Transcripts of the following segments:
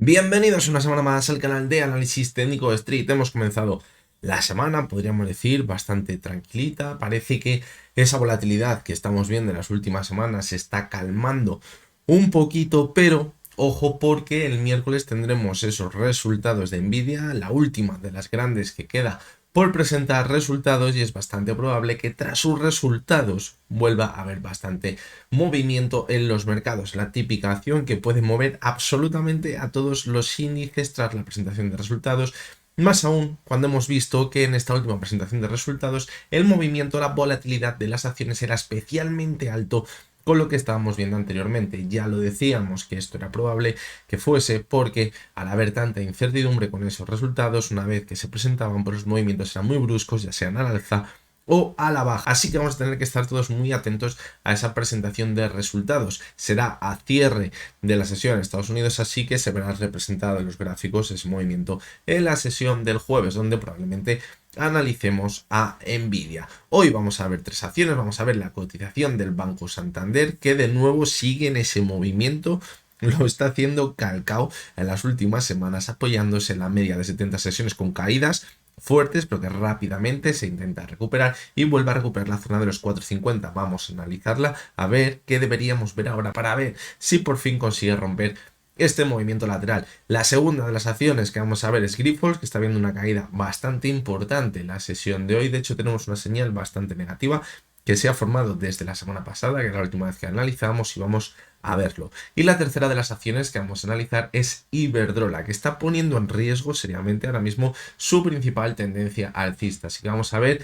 Bienvenidos una semana más al canal de análisis técnico de Street. Hemos comenzado la semana, podríamos decir, bastante tranquilita. Parece que esa volatilidad que estamos viendo en las últimas semanas se está calmando un poquito, pero ojo porque el miércoles tendremos esos resultados de Nvidia, la última de las grandes que queda por presentar resultados, y es bastante probable que tras sus resultados vuelva a haber bastante movimiento en los mercados. La típica acción que puede mover absolutamente a todos los índices tras la presentación de resultados. Más aún cuando hemos visto que en esta última presentación de resultados el movimiento, la volatilidad de las acciones era especialmente alto con lo que estábamos viendo anteriormente. Ya lo decíamos que esto era probable que fuese porque al haber tanta incertidumbre con esos resultados, una vez que se presentaban, pues los movimientos eran muy bruscos, ya sean al alza o a la baja. Así que vamos a tener que estar todos muy atentos a esa presentación de resultados. Será a cierre de la sesión en Estados Unidos, así que se verá representado en los gráficos ese movimiento en la sesión del jueves, donde probablemente analicemos a Nvidia. Hoy vamos a ver tres acciones. Vamos a ver la cotización del Banco Santander, que de nuevo sigue en ese movimiento. Lo está haciendo calcao en las últimas semanas, apoyándose en la media de 70 sesiones con caídas fuertes, pero que rápidamente se intenta recuperar y vuelve a recuperar la zona de los 4.50. Vamos a analizarla, a ver qué deberíamos ver ahora para ver si por fin consigue romper este movimiento lateral. La segunda de las acciones que vamos a ver es Grifols, que está viendo una caída bastante importante en la sesión de hoy. De hecho, tenemos una señal bastante negativa que se ha formado desde la semana pasada, que era la última vez que analizamos, y vamos a verlo. Y la tercera de las acciones que vamos a analizar es Iberdrola, que está poniendo en riesgo seriamente ahora mismo su principal tendencia alcista. Así que vamos a ver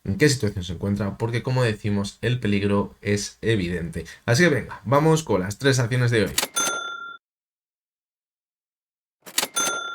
en qué situación se encuentra, porque como decimos, el peligro es evidente. Así que venga, vamos con las tres acciones de hoy.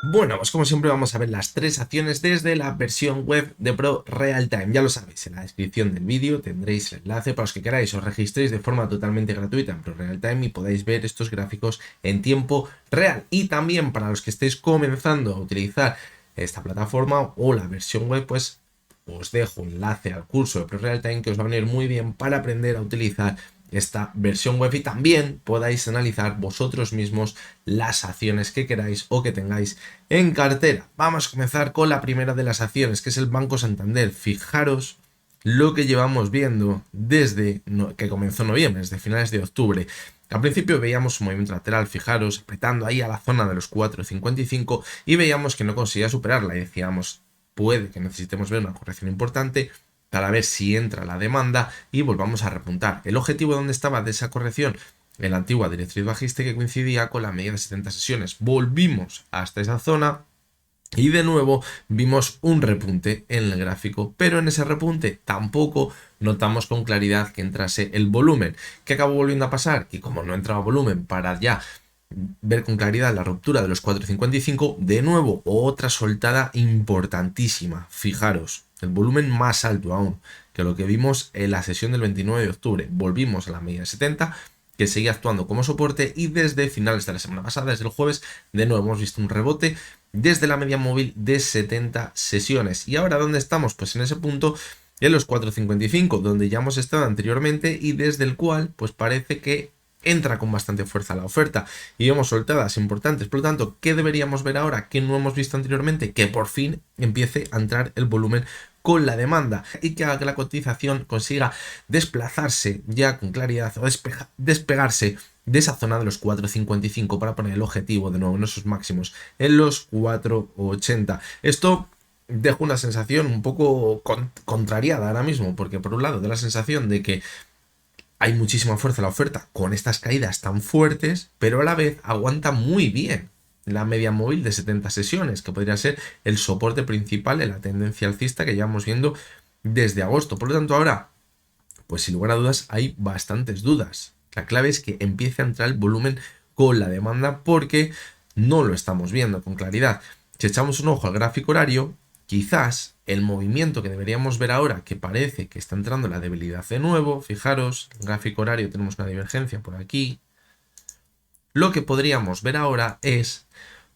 Bueno, pues como siempre vamos a ver las tres acciones desde la versión web de Pro Realtime. Ya lo sabéis, en la descripción del vídeo tendréis el enlace para los que queráis os registréis de forma totalmente gratuita en Pro Realtime y podáis ver estos gráficos en tiempo real. Y también para los que estéis comenzando a utilizar esta plataforma o la versión web, pues os dejo un enlace al curso de Pro Realtime que os va a venir muy bien para aprender a utilizar esta versión web y también podáis analizar vosotros mismos las acciones que queráis o que tengáis en cartera. Vamos a comenzar con la primera de las acciones, que es el Banco Santander. Fijaros lo que llevamos viendo desde que comenzó noviembre, desde finales de octubre. Al principio veíamos un movimiento lateral, fijaros, apretando ahí a la zona de los 4.55 y veíamos que no conseguía superarla y decíamos, puede que necesitemos ver una corrección importante para ver si entra la demanda y volvamos a repuntar. El objetivo donde estaba de esa corrección, en la antigua directriz bajista que coincidía con la media de 70 sesiones. Volvimos hasta esa zona y de nuevo vimos un repunte en el gráfico, pero en ese repunte tampoco notamos con claridad que entrase el volumen. ¿Qué acabó volviendo a pasar? Que como no entraba volumen para ya ver con claridad la ruptura de los 4.55, de nuevo otra soltada importantísima. Fijaros, el volumen más alto aún que lo que vimos en la sesión del 29 de octubre. Volvimos a la media de 70, que seguía actuando como soporte, y desde finales de la semana pasada, desde el jueves, de nuevo hemos visto un rebote desde la media móvil de 70 sesiones. ¿Y ahora dónde estamos? Pues en ese punto, en los 4.55, donde ya hemos estado anteriormente y desde el cual pues parece que entra con bastante fuerza la oferta y vemos soltadas importantes. Por lo tanto, ¿qué deberíamos ver ahora que no hemos visto anteriormente? Que por fin empiece a entrar el volumen con la demanda y que haga que la cotización consiga desplazarse ya con claridad o despegarse de esa zona de los 4.55 para poner el objetivo de nuevo en esos máximos en los 4.80. Esto deja una sensación un poco contrariada ahora mismo, porque por un lado da la sensación de que hay muchísima fuerza en la oferta con estas caídas tan fuertes, pero a la vez aguanta muy bien la media móvil de 70 sesiones, que podría ser el soporte principal en la tendencia alcista que llevamos viendo desde agosto. Por lo tanto, ahora, pues sin lugar a dudas, hay bastantes dudas. La clave es que empiece a entrar el volumen con la demanda, porque no lo estamos viendo con claridad. Si echamos un ojo al gráfico horario, quizás el movimiento que deberíamos ver ahora, que parece que está entrando la debilidad de nuevo, fijaros, en gráfico horario tenemos una divergencia por aquí, lo que podríamos ver ahora es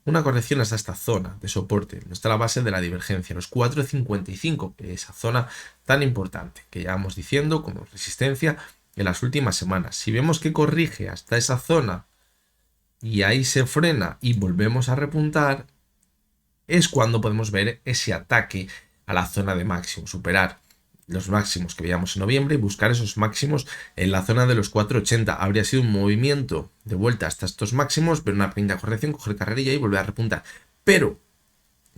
una corrección hasta esta zona de soporte, donde está la base de la divergencia, los 4.55, que es esa zona tan importante que llevamos diciendo como resistencia en las últimas semanas. Si vemos que corrige hasta esa zona y ahí se frena y volvemos a repuntar, es cuando podemos ver ese ataque a la zona de máximo, superar los máximos que veíamos en noviembre y buscar esos máximos en la zona de los 4,80. Habría sido un movimiento de vuelta hasta estos máximos, ver una pequeña corrección, coger carrerilla y volver a repuntar. Pero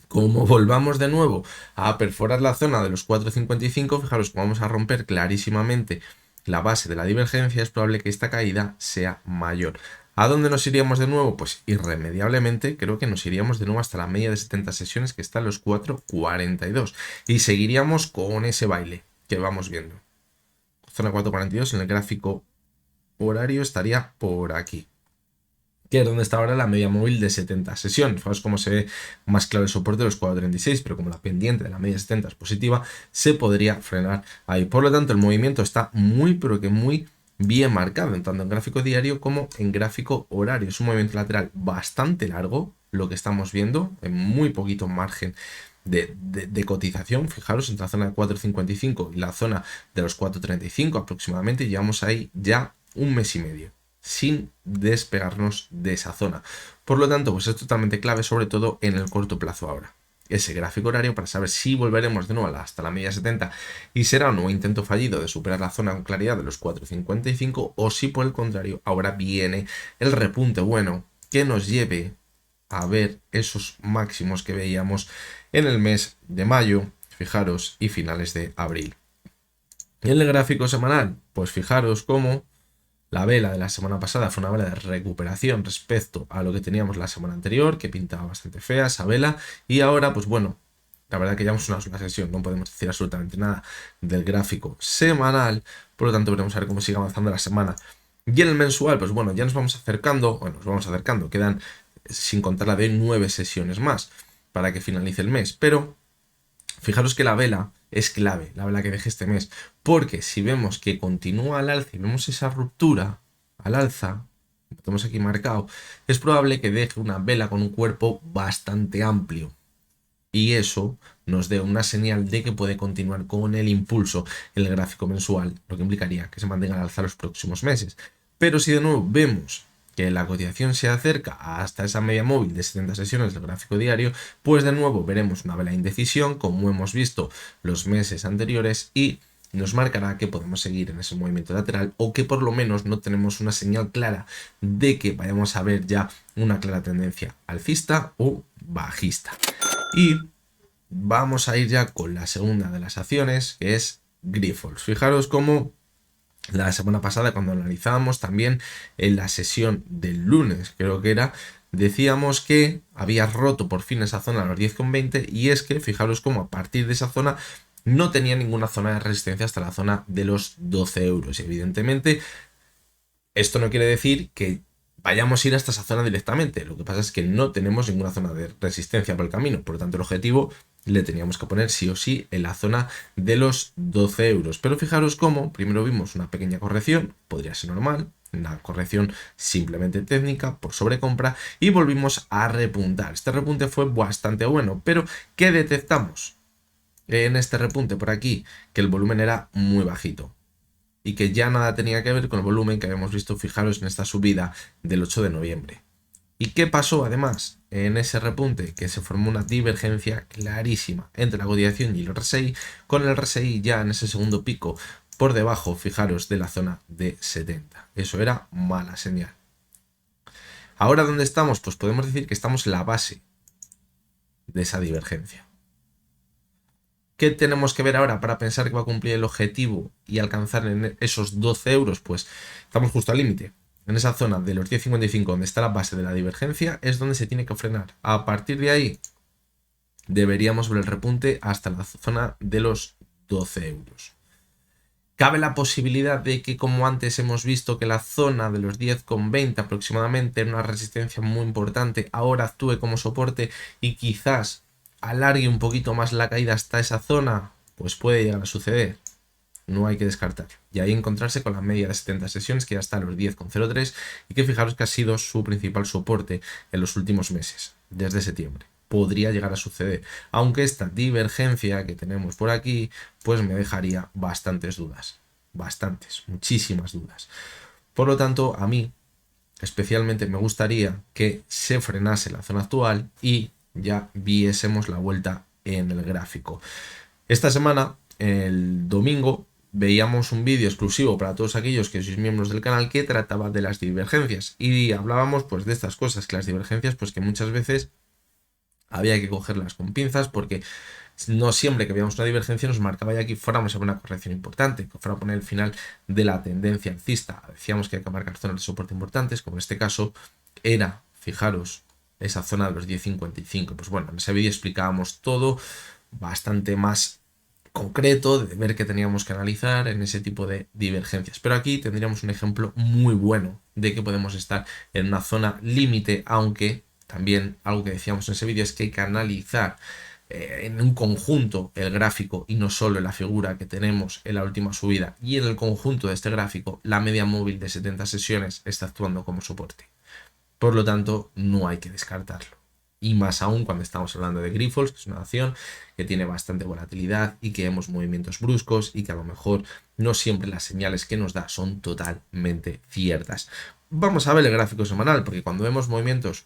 como volvamos de nuevo a perforar la zona de los 4,55, fijaros que vamos a romper clarísimamente la base de la divergencia, es probable que esta caída sea mayor. ¿A dónde nos iríamos de nuevo? Pues irremediablemente creo que nos iríamos de nuevo hasta la media de 70 sesiones que está en los 4,42 y seguiríamos con ese baile que vamos viendo. Zona 4,42 en el gráfico horario estaría por aquí, que es donde está ahora la media móvil de 70 sesiones. Fijaos cómo se ve más claro el soporte de los 4,36, pero como la pendiente de la media 70 es positiva, se podría frenar ahí. Por lo tanto, el movimiento está muy, pero que muy bien marcado, tanto en gráfico diario como en gráfico horario. Es un movimiento lateral bastante largo, lo que estamos viendo, en muy poquito margen de cotización. Fijaros, entre la zona de 4,55 y la zona de los 4,35 aproximadamente, llevamos ahí ya un mes y medio sin despegarnos de esa zona. Por lo tanto, pues es totalmente clave, sobre todo en el corto plazo ahora, ese gráfico horario, para saber si volveremos de nuevo hasta la media 70 y será un nuevo intento fallido de superar la zona con claridad de los 4,55, o si por el contrario ahora viene el repunte bueno que nos lleve a ver esos máximos que veíamos en el mes de mayo, fijaros, y finales de abril. En el gráfico semanal, pues fijaros cómo la vela de la semana pasada fue una vela de recuperación respecto a lo que teníamos la semana anterior, que pintaba bastante fea esa vela, y ahora, pues bueno, la verdad que llevamos una sola sesión, no podemos decir absolutamente nada del gráfico semanal, por lo tanto veremos a ver cómo sigue avanzando la semana. Y en el mensual, pues bueno, ya nos vamos acercando, quedan, sin contar la de 9 sesiones más para que finalice el mes, pero fijaros que la vela es clave, la vela que deje este mes, porque si vemos que continúa al alza y vemos esa ruptura al alza, lo tenemos aquí marcado, es probable que deje una vela con un cuerpo bastante amplio. Y eso nos dé una señal de que puede continuar con el impulso en el gráfico mensual, lo que implicaría que se mantenga al alza los próximos meses. Pero si de nuevo vemos que la cotización se acerca hasta esa media móvil de 70 sesiones del gráfico diario, pues de nuevo veremos una vela de indecisión, como hemos visto los meses anteriores, y nos marcará que podemos seguir en ese movimiento lateral, o que por lo menos no tenemos una señal clara de que vayamos a ver ya una clara tendencia alcista o bajista. Y vamos a ir ya con la segunda de las acciones, que es Grifols. Fijaros cómo la semana pasada, cuando analizábamos también en la sesión del lunes, creo que era, decíamos que había roto por fin esa zona a los 10,20, y es que fijaros cómo a partir de esa zona no tenía ninguna zona de resistencia hasta la zona de los 12 euros. Y evidentemente esto no quiere decir que vayamos a ir hasta esa zona directamente. Lo que pasa es que no tenemos ninguna zona de resistencia por el camino. Por lo tanto, el objetivo le teníamos que poner sí o sí en la zona de los 12 euros. Pero fijaros cómo primero vimos una pequeña corrección, podría ser normal, una corrección simplemente técnica por sobrecompra, y volvimos a repuntar. Este repunte fue bastante bueno, pero ¿qué detectamos en este repunte por aquí? Que el volumen era muy bajito y que ya nada tenía que ver con el volumen que habíamos visto, fijaros, en esta subida del 8 de noviembre. ¿Y qué pasó además en ese repunte? Que se formó una divergencia clarísima entre la cotización y el RSI, con el RSI ya en ese segundo pico por debajo, fijaros, de la zona de 70. Eso era mala señal. Ahora, ¿dónde estamos? Pues podemos decir que estamos en la base de esa divergencia. ¿Qué tenemos que ver ahora para pensar que va a cumplir el objetivo y alcanzar en esos 12 euros? Pues estamos justo al límite. En esa zona de los 10,55, donde está la base de la divergencia, es donde se tiene que frenar. A partir de ahí deberíamos ver el repunte hasta la zona de los 12 euros. Cabe la posibilidad de que, como antes hemos visto, que la zona de los 10,20 aproximadamente, en una resistencia muy importante, ahora actúe como soporte y quizás alargue un poquito más la caída hasta esa zona. Pues puede llegar a suceder, no hay que descartar. Y ahí encontrarse con la media de 70 sesiones, que ya está a los 10,03, y que fijaros que ha sido su principal soporte en los últimos meses, desde septiembre. Podría llegar a suceder, aunque esta divergencia que tenemos por aquí pues me dejaría bastantes dudas, muchísimas dudas. Por lo tanto, a mí especialmente me gustaría que se frenase la zona actual y ya viésemos la vuelta en el gráfico. Esta semana, el domingo, veíamos un vídeo exclusivo para todos aquellos que sois miembros del canal que trataba de las divergencias y hablábamos pues de estas cosas, que las divergencias pues que muchas veces había que cogerlas con pinzas porque no siempre que veíamos una divergencia nos marcaba ya que fuéramos a una corrección importante, que fuera a poner el final de la tendencia alcista. Decíamos que hay que marcar zonas de soporte importantes, como en este caso era, fijaros, esa zona de los 10.55. Pues bueno, en ese vídeo explicábamos todo bastante más concreto de ver qué teníamos que analizar en ese tipo de divergencias. Pero aquí tendríamos un ejemplo muy bueno de que podemos estar en una zona límite, aunque también algo que decíamos en ese vídeo es que hay que analizar en un conjunto el gráfico y no solo en la figura que tenemos en la última subida, y en el conjunto de este gráfico la media móvil de 70 sesiones está actuando como soporte. Por lo tanto, no hay que descartarlo. Y más aún cuando estamos hablando de Grifols, que es una acción que tiene bastante volatilidad y que vemos movimientos bruscos y que a lo mejor no siempre las señales que nos da son totalmente ciertas. Vamos a ver el gráfico semanal, porque cuando vemos movimientos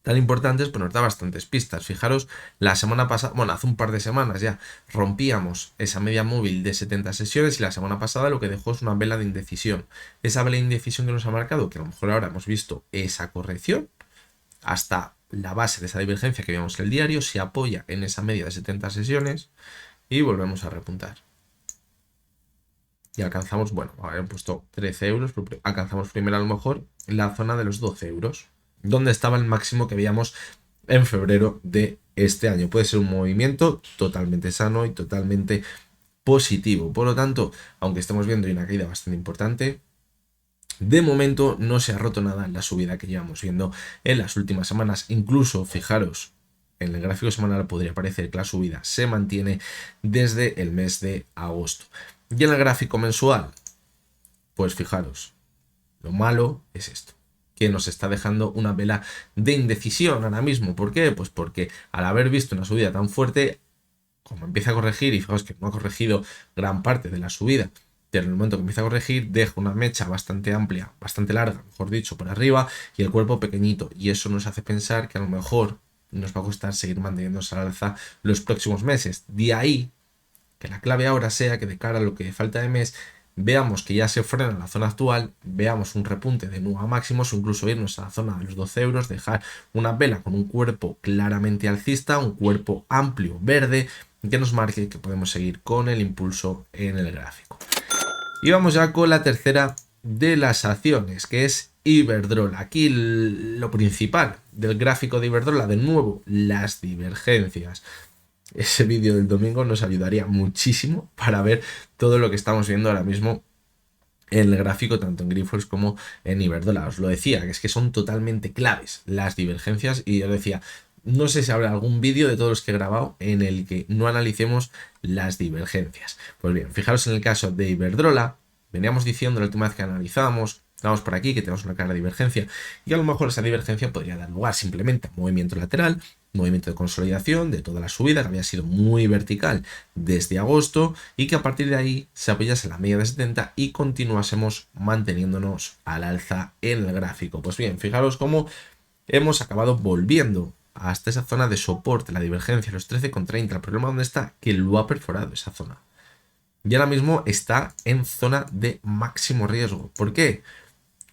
tan importantes, pues nos da bastantes pistas. Fijaros, la semana pasada, bueno, hace un par de semanas ya rompíamos esa media móvil de 70 sesiones y la semana pasada lo que dejó es una vela de indecisión. Esa vela de indecisión que nos ha marcado, que a lo mejor ahora hemos visto esa corrección hasta la base de esa divergencia que vimos en el diario, se apoya en esa media de 70 sesiones y volvemos a repuntar. Y alcanzamos, bueno, habían puesto 13 euros, pero alcanzamos primero a lo mejor la zona de los 12 euros. Donde estaba el máximo que veíamos en febrero de este año. Puede ser un movimiento totalmente sano y totalmente positivo. Por lo tanto, aunque estemos viendo una caída bastante importante, de momento no se ha roto nada en la subida que llevamos viendo en las últimas semanas. Incluso, fijaros, en el gráfico semanal podría parecer que la subida se mantiene desde el mes de agosto. Y en el gráfico mensual, pues fijaros, lo malo es esto, que nos está dejando una vela de indecisión ahora mismo. ¿Por qué? Pues porque al haber visto una subida tan fuerte, como empieza a corregir, y fijaos que no ha corregido gran parte de la subida, pero en el momento que empieza a corregir, deja una mecha bastante amplia, bastante larga, mejor dicho, por arriba, y el cuerpo pequeñito, y eso nos hace pensar que a lo mejor nos va a costar seguir manteniéndose al alza los próximos meses. De ahí que la clave ahora sea que de cara a lo que falta de mes veamos que ya se frena la zona actual, veamos un repunte de nuevo a máximos o incluso irnos a la zona de los 12 euros, dejar una vela con un cuerpo claramente alcista, un cuerpo amplio verde que nos marque que podemos seguir con el impulso en el gráfico. Y vamos ya con la tercera de las acciones, que es Iberdrola. Aquí lo principal del gráfico de Iberdrola, de nuevo, las divergencias. Ese vídeo del domingo nos ayudaría muchísimo para ver todo lo que estamos viendo ahora mismo en el gráfico, tanto en Grifols como en Iberdrola. Os lo decía, que es que son totalmente claves las divergencias, y yo decía, no sé si habrá algún vídeo de todos los que he grabado en el que no analicemos las divergencias. Pues bien, fijaros en el caso de Iberdrola, veníamos diciendo la última vez que analizábamos, vamos por aquí, que tenemos una clara divergencia, y a lo mejor esa divergencia podría dar lugar simplemente a un movimiento lateral, movimiento de consolidación de toda la subida, que había sido muy vertical desde agosto, y que a partir de ahí se apoyase la media de 70 y continuásemos manteniéndonos al alza en el gráfico. Pues bien, fijaros cómo hemos acabado volviendo hasta esa zona de soporte, la divergencia, los 13,30. El problema donde está, que lo ha perforado esa zona. Y ahora mismo está en zona de máximo riesgo. ¿Por qué?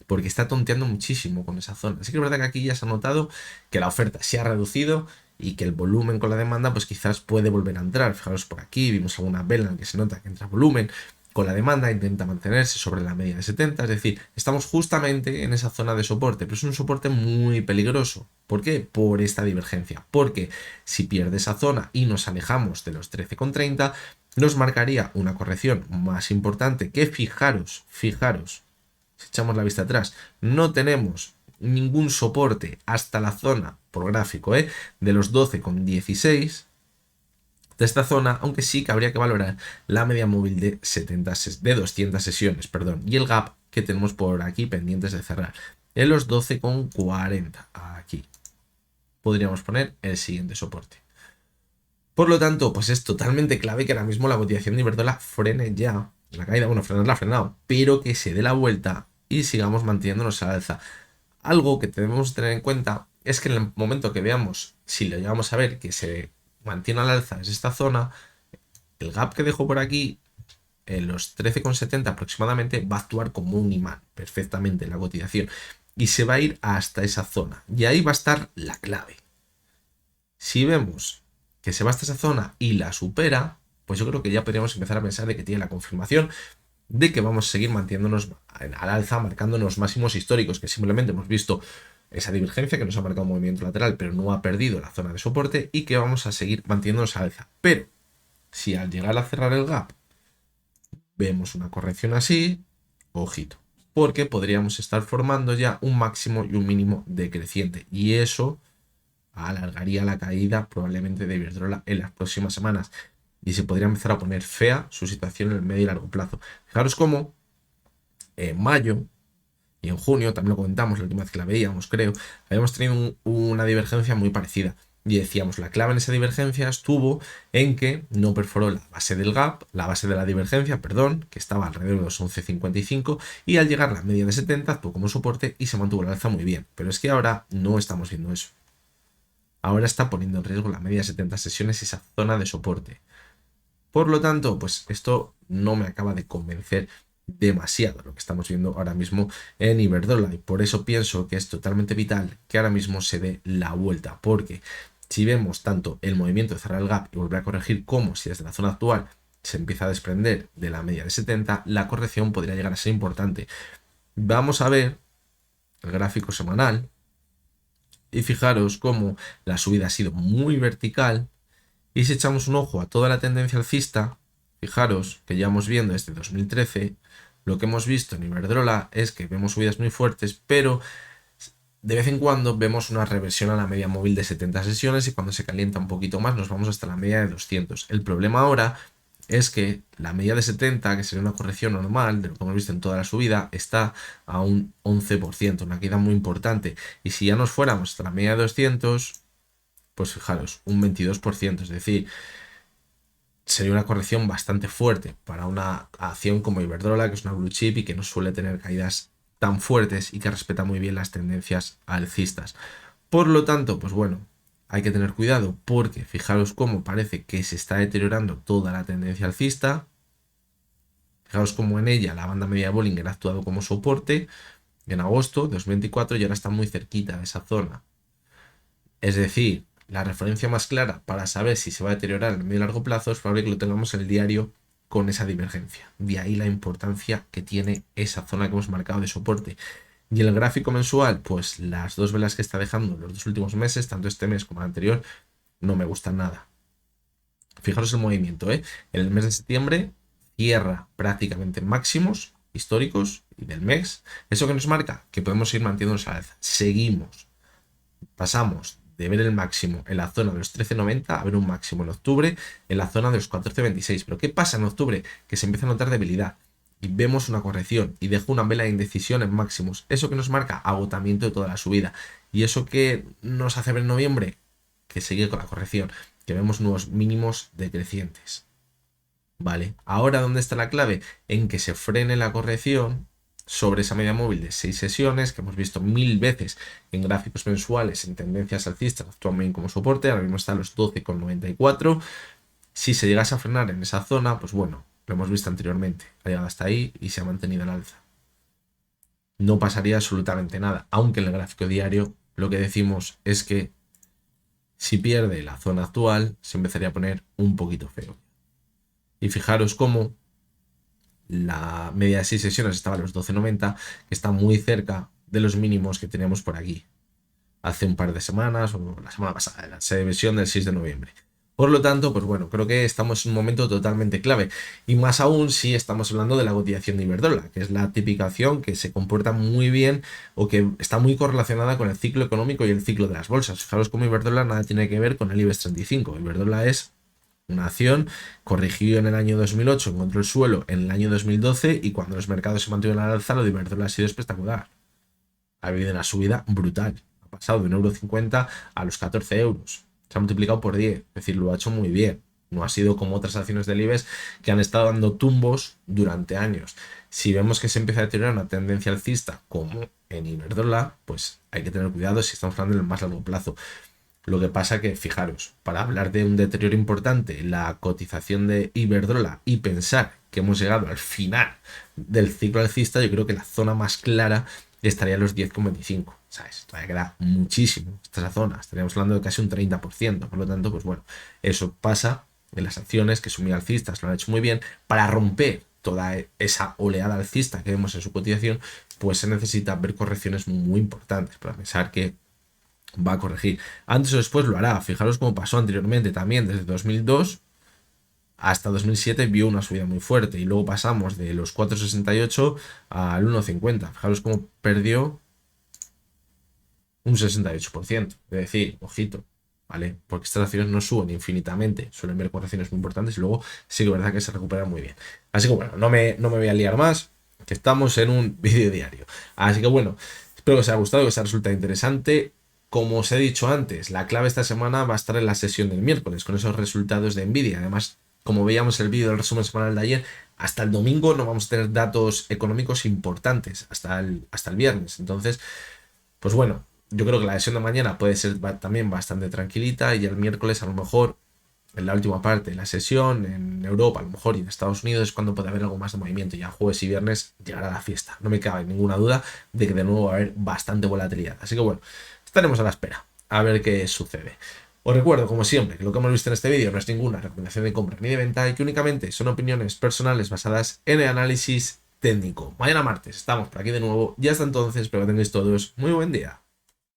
Porque está tonteando muchísimo con esa zona. Así que es verdad que aquí ya se ha notado que la oferta se ha reducido y que el volumen con la demanda pues quizás puede volver a entrar. Fijaros por aquí, vimos alguna vela en que se nota que entra volumen con la demanda, intenta mantenerse sobre la media de 70, es decir, estamos justamente en esa zona de soporte, pero es un soporte muy peligroso. ¿Por qué? Por esta divergencia, porque si pierde esa zona y nos alejamos de los 13,30, nos marcaría una corrección más importante que fijaros, si echamos la vista atrás, no tenemos ningún soporte hasta la zona, por gráfico, de los 12,16 de esta zona, aunque sí que habría que valorar la media móvil de 200 sesiones, perdón, y el gap que tenemos por aquí pendientes de cerrar en los 12,40. Aquí podríamos poner el siguiente soporte. Por lo tanto, pues es totalmente clave que ahora mismo la cotización de Iberdrola frene ya la caída. Bueno, frenarla ha frenado, pero que se dé la vuelta y sigamos manteniéndonos al alza. Algo que debemos tener en cuenta es que en el momento que veamos, si lo llegamos a ver que se mantiene al alza es esta zona, el gap que dejo por aquí, en los 13,70 aproximadamente, va a actuar como un imán perfectamente en la cotización y se va a ir hasta esa zona. Y ahí va a estar la clave. Si vemos que se va hasta esa zona y la supera, pues yo creo que ya podríamos empezar a pensar de que tiene la confirmación de que vamos a seguir manteniéndonos al alza, marcándonos máximos históricos, que simplemente hemos visto esa divergencia que nos ha marcado un movimiento lateral, pero no ha perdido la zona de soporte y que vamos a seguir manteniéndonos al alza. Pero si al llegar a cerrar el gap vemos una corrección así, ojito, porque podríamos estar formando ya un máximo y un mínimo decreciente y eso alargaría la caída probablemente de Iberdrola en las próximas semanas y se podría empezar a poner fea su situación en el medio y largo plazo. Fijaros cómo en mayo y en junio, también lo comentamos la última vez que la veíamos, creo, habíamos tenido una divergencia muy parecida. Y decíamos, la clave en esa divergencia estuvo en que no perforó la base del gap, la base de la divergencia, perdón, que estaba alrededor de los 11,55 y al llegar a la media de 70 actuó como soporte y se mantuvo el alza muy bien. Pero es que ahora no estamos viendo eso. Ahora está poniendo en riesgo la media de 70 sesiones y esa zona de soporte. Por lo tanto, pues esto no me acaba de convencer demasiado lo que estamos viendo ahora mismo en Iberdrola y por eso pienso que es totalmente vital que ahora mismo se dé la vuelta, porque si vemos tanto el movimiento de cerrar el gap y volver a corregir como si desde la zona actual se empieza a desprender de la media de 70, la corrección podría llegar a ser importante. Vamos a ver el gráfico semanal y fijaros cómo la subida ha sido muy vertical y si echamos un ojo a toda la tendencia alcista, fijaros que ya vamos viendo desde 2013, lo que hemos visto en Iberdrola es que vemos subidas muy fuertes, pero de vez en cuando vemos una reversión a la media móvil de 70 sesiones y cuando se calienta un poquito más nos vamos hasta la media de 200. El problema ahora es que la media de 70, que sería una corrección normal de lo que hemos visto en toda la subida, está a un 11%, una caída muy importante. Y si ya nos fuéramos hasta la media de 200, pues fijaros, un 22%, es decir, sería una corrección bastante fuerte para una acción como Iberdrola, que es una blue chip y que no suele tener caídas tan fuertes y que respeta muy bien las tendencias alcistas. Por lo tanto, pues bueno, hay que tener cuidado porque fijaros cómo parece que se está deteriorando toda la tendencia alcista. Fijaos cómo en ella la banda media de Bollinger ha actuado como soporte en agosto de 2024 y ahora está muy cerquita de esa zona. Es decir, la referencia más clara para saber si se va a deteriorar en el medio y largo plazo es probable que lo tengamos en el diario con esa divergencia. De ahí la importancia que tiene esa zona que hemos marcado de soporte. Y en el gráfico mensual, pues las dos velas que está dejando los dos últimos meses, tanto este mes como el anterior, no me gustan nada. Fijaros el movimiento, ¿eh? En el mes de septiembre cierra prácticamente máximos históricos y del mes. ¿Eso que nos marca? Que podemos seguir manteniéndonos a la alza. Seguimos. Pasamos de ver el máximo en la zona de los 13,90 a ver un máximo en octubre en la zona de los 14,26. Pero ¿qué pasa en octubre? Que se empieza a notar debilidad y vemos una corrección y dejo una vela de indecisión en máximos. Eso que nos marca agotamiento de toda la subida. Y eso que nos hace ver en noviembre que sigue con la corrección, que vemos nuevos mínimos decrecientes. Vale, ahora ¿dónde está la clave? En que se frene la corrección sobre esa media móvil de 6 sesiones que hemos visto 1000 veces en gráficos mensuales en tendencias alcistas, actúan bien como soporte, ahora mismo está a los 12,94. Si se llegase a frenar en esa zona, pues bueno, lo hemos visto anteriormente, ha llegado hasta ahí y se ha mantenido al alza. No pasaría absolutamente nada, aunque en el gráfico diario lo que decimos es que si pierde la zona actual se empezaría a poner un poquito feo. Y fijaros cómo la media de 6 sesiones estaba a los 12,90, que está muy cerca de los mínimos que teníamos por aquí hace un par de semanas o la semana pasada, la sesión del 6 de noviembre. Por lo tanto, pues bueno, creo que estamos en un momento totalmente clave. Y más aún si estamos hablando de la cotización de Iberdrola, que es la típica acción que se comporta muy bien o que está muy correlacionada con el ciclo económico y el ciclo de las bolsas. Fijaros cómo Iberdrola nada tiene que ver con el IBEX 35. Iberdrola es una acción, corrigió en el año 2008, encontró el suelo en el año 2012 y cuando los mercados se mantuvieron al alza, lo de Iberdrola ha sido espectacular. Ha habido una subida brutal. Ha pasado de 1,50 € a los 14 euros. Se ha multiplicado por 10. Es decir, lo ha hecho muy bien. No ha sido como otras acciones del IBEX que han estado dando tumbos durante años. Si vemos que se empieza a deteriorar una tendencia alcista como en Iberdrola, pues hay que tener cuidado si estamos hablando en el más largo plazo. Lo que pasa que, fijaros, para hablar de un deterioro importante en la cotización de Iberdrola y pensar que hemos llegado al final del ciclo alcista, yo creo que la zona más clara estaría en los 10,25, ¿sabes? Todavía queda muchísimo esta zona, estaríamos hablando de casi un 30%, por lo tanto, pues bueno, eso pasa en las acciones que son muy alcistas, lo han hecho muy bien. Para romper toda esa oleada alcista que vemos en su cotización, pues se necesita ver correcciones muy importantes para pensar que va a corregir. Antes o después lo hará. Fijaros cómo pasó anteriormente también, desde 2002 hasta 2007 vio una subida muy fuerte y luego pasamos de los 4,68 al 1,50. Fijaros cómo perdió un 68%. Es decir, ojito, ¿vale? Porque estas acciones no suben infinitamente, suelen ver correcciones muy importantes y luego sí que es verdad que se recuperan muy bien. Así que bueno, no me voy a liar más, que estamos en un vídeo diario. Así que bueno, espero que os haya gustado, que os haya resultado interesante. Como os he dicho antes, la clave esta semana va a estar en la sesión del miércoles, con esos resultados de Nvidia. Además, como veíamos el vídeo del resumen semanal de ayer, hasta el domingo no vamos a tener datos económicos importantes, hasta el viernes. Entonces, pues bueno, yo creo que la sesión de mañana puede ser también bastante tranquilita y el miércoles a lo mejor en la última parte de la sesión, en Europa a lo mejor y en Estados Unidos es cuando puede haber algo más de movimiento. Ya jueves y viernes llegará la fiesta. No me cabe ninguna duda de que de nuevo va a haber bastante volatilidad. Así que bueno, estaremos a la espera a ver qué sucede. Os recuerdo, como siempre, que lo que hemos visto en este vídeo no es ninguna recomendación de compra ni de venta y que únicamente son opiniones personales basadas en el análisis técnico. Mañana martes estamos por aquí de nuevo y hasta entonces espero que tengáis todos muy buen día.